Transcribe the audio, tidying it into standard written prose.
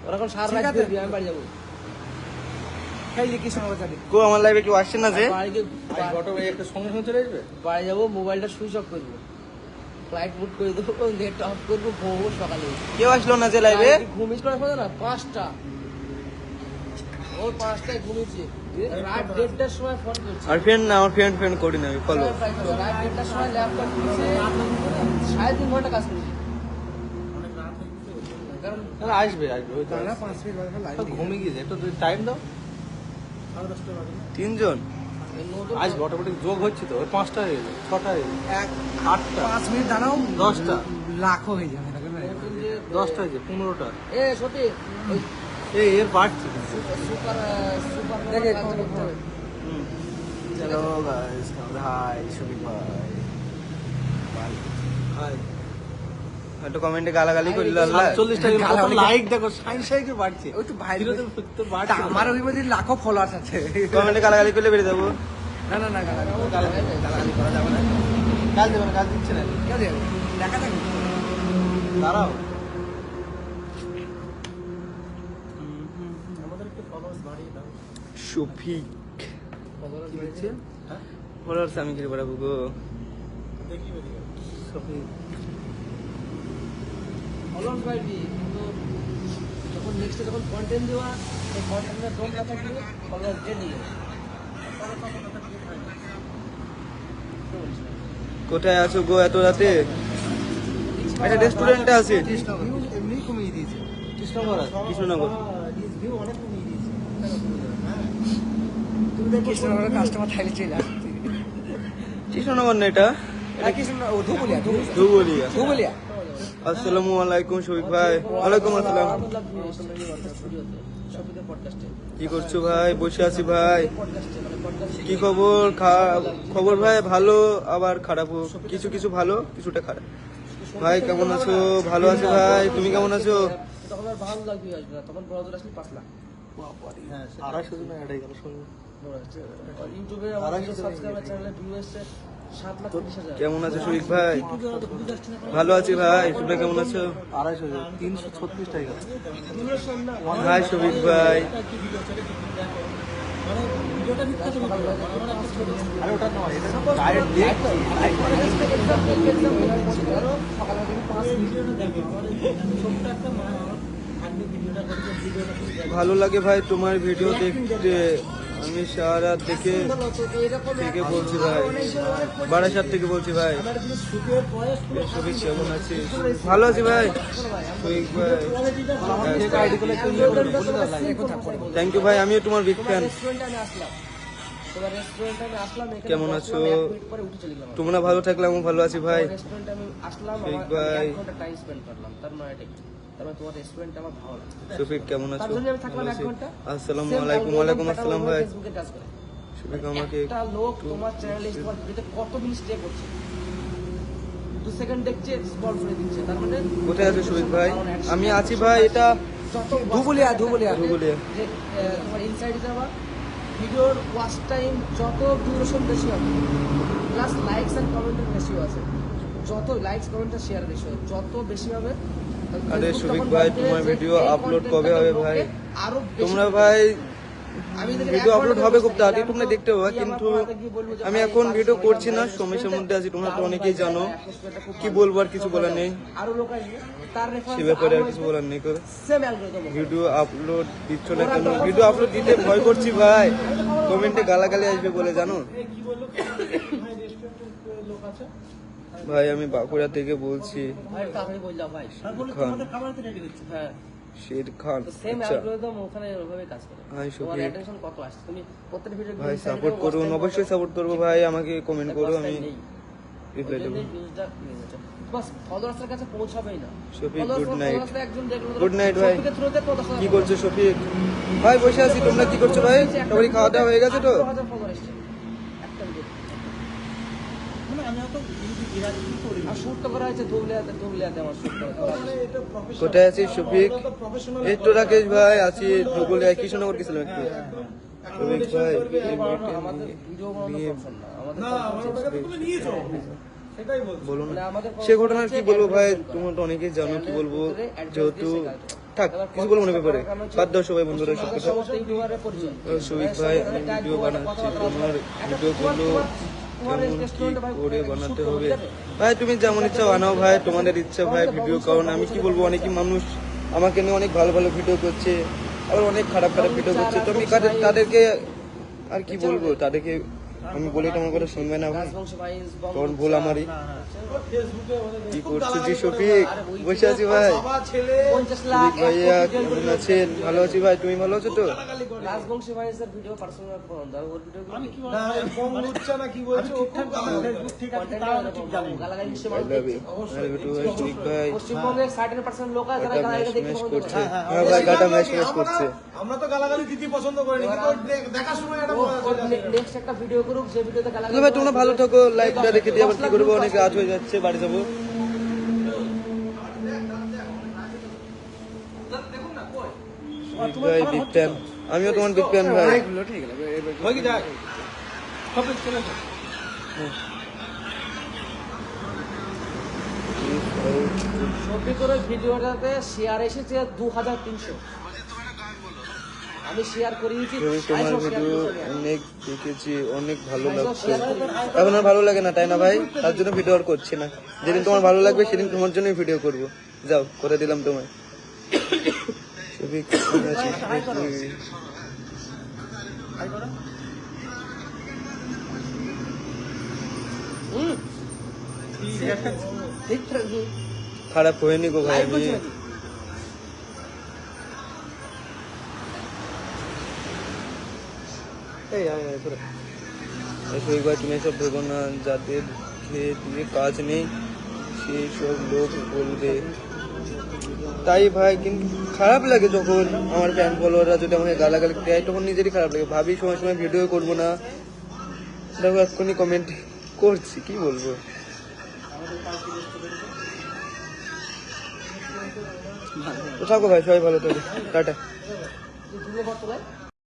ওরা এখন সারা রাত দিবি, আমি বাড়ি যাবো। কো আমার লাইভে কেউ আসছে না যে? বাড়ি যাবো, মোবাইলটা সুইচ অফ করবো, ফ্লাইট মুড করে দেবো, নেট অফ করবো, ঘুমবো সকালে। কেউ আসলো না যে লাইভে? ঘুমিস করে ফেলো না 5টা, ওই 5টায় ঘুমিয়েছি, রাত 1:30টার সময় ফোন করছি। আর ফ্রেন্ড না, আমার ফ্রেন্ড করি না আমি ফলো। রাত 1:30টার সময় ল্যাপটপ কিনছে, 3.5 ঘন্টা কাজ করেছি। কারণ আসবে ঘুমিয়ে গিয়েছে, একটু টাইম দাও। 3 জন নতুন আজ অটোমেটিক যোগ হচ্ছে তো, 5টা হয়ে গেছে, 6টা হয়ে গেছে, 8টা, 5 মিনিট দাঁড়াও, 10টা, লাখও হয়ে যাবে। নতুন যে 10টা হয়েছে, 15টা। সত্যি ওই এর বাড়ছে সুপার দেখে কাজ করতে হবে। চলো গাইস, হাই শফিক ভাই। হাই একটু কমেন্টে গালাগালি করলে আল্লাহ। 40টা লাইক দেখো, সাইকে বাড়ছে। ওই তো ভাই ধীরে ধীরে তো বাড়ছে। আমার ওই মধ্যে লাখো ফলোয়ার্স আছে। কমেন্টে গালাগালি করলে বেরিয়ে যাবো। না না না, গালাগালি করা যাবে না। কাল দেবে না, কাল দিচ্ছে না। কেউ দেবে দেখা থাকবে। দাঁড়াও, শফিক কি দিচ্ছে? ফলোয়ার্স আমি কি বাড়াবো গো? ফলোয়ার্স বাড়বি, কিন্তু যখন নেক্সটে যখন কন্টেন্ট দেওয়া, সেই কন্টেন্টের দম না থাকলে ফলোয়ার্স ডেলি যাবে। কোথায় আছো গো এত রাতে? একটা রেস্টুরেন্টে আছে এমনি কমিয়ে দিয়েছে। কৃষ্ণনগর আছে। কৃষ্ণনগর। তুমি তো কৃষ্ণনগরের কাস্টমার থাকলে চলে আসতে। কৃষ্ণনগর না এটা, কৃষ্ণনগর, ও ধুবুলিয়া, ধুবুলিয়া। ধুবুলিয়া। আসসালামু আলাইকুম শফিক ভাই। ওয়ালাইকুম আসসালাম। শফিকের পডকাস্টে কি করছো ভাই? বসে আছি ভাই। পডকাস্টে মানে পডকাস্টে কি খবর? খবর ভাই ভালো, আবার খারাপও। কিছু কিছু ভালো, কিছুটা খারাপ। ভাই কেমন আছো? ভালো আছি ভাই, তুমি কেমন আছো? তখন আর ভালো লাগবে, আসবে না তখন বড় আসলে 5 লাখ হ্যাঁ, 250 জন অ্যাড হয়ে গেল সঙ্গে। ইউটিউবে আমাদের সাবস্ক্রাইবার চ্যানেলে ভিউ এসছে 7,30,000। কেমন আছো শফিক ভাই? ভালো আছি ভাই, তুমি কেমন আছো? 250 জন, 336 টাকা গেল। হাই শফিক ভাই। আরে ওটা নয়, এটা ডাইরেক্ট দেখছি। ভালো লাগে ভাই তোমার ভিডিও দেখতে, আমি সারা থেকে বলছি ভাই, বারাসাত থেকে বলছি ভাই। শফিক কেমন আছিস? ভালো আছি ভাই। শফিক ভাই থ্যাংক ইউ ভাই, আমিও তোমার বিগ ফ্যান। কেমন আছো? তোমরা ভালো থাকলে আমি ভালো আছি ভাই। রেস্টুরেন্টে আমি আসলাম, শফিক আমার ভাই। 1 ঘন্টা টাইম স্পেন্ড করলাম, তার মানে এটা কি? তার মানে তোমার রেস্টুরেন্টে আমার ভালো লাগে। শফিক কেমন তার আছো? জন্য আমি থাকলাম ভালো 1 আছি। ঘন্টা। আসসালামু Same আলাইকুম। algorithm ওয়ালাইকুম pattern আসসালাম আমার ভাই। ফেসবুকে কাজ করে। শফিক আমাকে একটা লোক তোমার চ্যানেলে তোমার ভিডিওতে কত মিনিট স্টে করছে, 2 সেকেন্ড দেখছে, স্ক্রল করে দিচ্ছে, তার মানে কোথায় আছো শফিক ভাই? আমি আছি ভাই, এটা ধুবুলিয়া, ধুবুলিয়া। ধুবুলিয়া। যে তোমার ইনসাইডে যাওয়া ভিডিওর ওয়াচ টাইম যত ডিউরেশন বেশি হবে, প্লাস লাইকস এন্ড কমেন্টের রেশিও আছে, যত লাইকস কমেন্ট আর শেয়ার রেশিও যত বেশি হবে। আরে Facebook শফিক তখন ভাই, ভাববে তোমার যে ভিডিও এই আপলোড content কবে টাকে হবে লোকে ভাই? আরো বেশি তোমরা দেখবে। ভাই আমি যদি ভিডিও এক আপলোড ঘন্টা হবে বসে খুব তাড়াতাড়ি, থাকি, তোমরা আমি দেখতে তো পাবে, গিয়ে আমার কিন্তু পাড়াতে গিয়ে বলবো যে আমি ভাই, এখন পাঁচ ভিডিও মিনিট করছি না, আমার সমস্যার restaurant-এ মধ্যে আছি, তোমরা তো দারুণ অনেকেই ভাই, জানো। atmosphere-টা খুব কি ভালো। বলবো, আর কিছু বলার নেই। আরো লোক আসবে, তার সে ব্যাপারে আর কিছু বলার নেই। সেম অ্যালগরিদম ভিডিও আপলোড দিচ্ছ না কেন? ভিডিও আপলোড দিতে ভয় করছি ভাই, কমেন্টে গালাগালি আসবে বলে জানো ভাই। আমি বাঁকুড়া থেকে বলছি, ভাই তাড়াতাড়ি বললাম ভাই, খান হ্যাঁ শের খান। সেম আচ্ছা অ্যালগরিদম ওখানে ওইভাবে কাজ করে। হাই তোমার শফিক অ্যাটেনশন কত আসছে, তুমি প্রত্যেকটা ভিডিও ভাই, সাপোর্ট করুন, অবশ্যই সাপোর্ট করবো ভাই, আমাকে কমেন্ট করো, আমি রিপ্লাই দেবো। বাস ফলোয়ার্সের কাছে পৌঁছাবেই না। Shafiq, Followers good night. followers একজন দেখলো, Good night ভাই। শফিকের through তে 10,000 কি করছো শফিক ভাই? বসে আছি, তোমরা কি করছো ভাই? সবারই খাওয়া দাওয়া হয়ে গেছে তো? 18,000 follower এসছে একটা ভিডিও। আর shoot তো করা হয়েছে ধুবুলিয়াতে আমার shoot করা হয়েছে। কোথায় আছিস শফিক? এই তো রাকেশ ভাই, আছি ধুবুলিয়া, কৃষ্ণনগর গেছিলাম একটু। শফিক ভাই আমাদের ভিডিও বানানো প্রফেশন না, আমাদের বলুন, সে ঘটনার কি বলবো ভাই, তোমরা তো অনেকেই জানো, কি বলবো, যেহেতু থাক কিছু বলবো না ব্যাপারে, বাদ দাও সবাই বন্ধুরা সব কথা। সমস্ত ইউটিউবারের পরিচয় শফিক ভাই আমি ভিডিও বানাচ্ছি, তোমার ভিডিওগুলো কেমন কি করে বানাতে হবে ভাই? তুমি যেমন ইচ্ছা বানাও ভাই, তোমাদের ইচ্ছা ভাই ভিডিও। কারণ আমি কি বলবো, অনেকই মানুষ আমাকে নিয়ে অনেক ভালো ভালো ভিডিও করছে, আবার অনেক খারাপ খারাপ ভিডিও করছে। তো আমি তাদেরকে আর কি বলবো, তাদেরকে আমি বলি তোমার কথা শুনবে না ভাই, রাজবংশ ভাই তখন ভুল আমারই। কি করছো জি শফিক? বসে আছি ভাই। 50 লাখ শফিক ভাইয়া কেমন আছেন? ভালো আছি ভাই, তুমি ভালো আছো তো? রাজবংশী ভাই স্যার ভিডিও পার্সোনাল ফোন দাও, ওর ভিডিও আমি কি গালাগালি সে I love you. I love you too, Shafiq ভাই। পশ্চিমবঙ্গের 60% লোক আছে যারা গাটা গালাগালি ম্যাশ দেখে ম্যাশ পছন্দ করছে। করে। হ্যাঁ ভাই, গাটা ম্যাশ ম্যাশ করছে। আমরা তো গালাগালি দিতে পছন্দ করি না, কিন্তু দেখার সময় এটা নেক্সট একটা ভিডিও করুক যে ভিডিওতে গালাগালি তাহলে ভাই তোমরা ভালো থাকো, লাইভটা দেখে দিয়ে আবার কি করবো, অনেক রাত হয়ে যাচ্ছে, বাড়ি যাবো। শফিক ভাই বিগ ফ্যান, আমিও তোমার বিগ ফ্যান ভাই। হয় কি যায় সব চলে যাও। সত্যি করে ভিডিওটাতে শেয়ার এসেছে 2300। আমি শেয়ার করিয়েছি, আমি তোমার 250 শেয়ার ভিডিও করেছি আমি। অনেক দেখেছি, অনেক ভালো লাগছে। এখন আর ভালো লাগে না তাই না ভাই? তার জন্য ভিডিও আর করছি না। যেদিন তোমার ভালো লাগবে সেদিন তোমার জন্যই ভিডিও করবো। যাও, করে দিলাম তোমায়। শফিক কেমন আছিস? ঠিক আছে। খারাপ হয়নি গো ভাই, লাইভ আমি করছি নাকি? শফিক ভাই তুমি এসব ভেবো না, যাদের খেয়ে দিয়ে কাজ নেই সেই সব লোক বলবে তাই ভাই। কিন্তু খারাপ লাগে যখন আমার ফ্যান ফলোয়াররা যদি আমাকে গালাগালি দেয়, তখন নিজেরই খারাপ লাগে। ভাবি সময় সময় ভিডিও করবো না, দেখো এক্ষুনি কমেন্ট করছি, কি বলবো। তো থাকো ভাই, সবাই ভালো থাকো, টাটা। ধন্যবাদ তোলাই।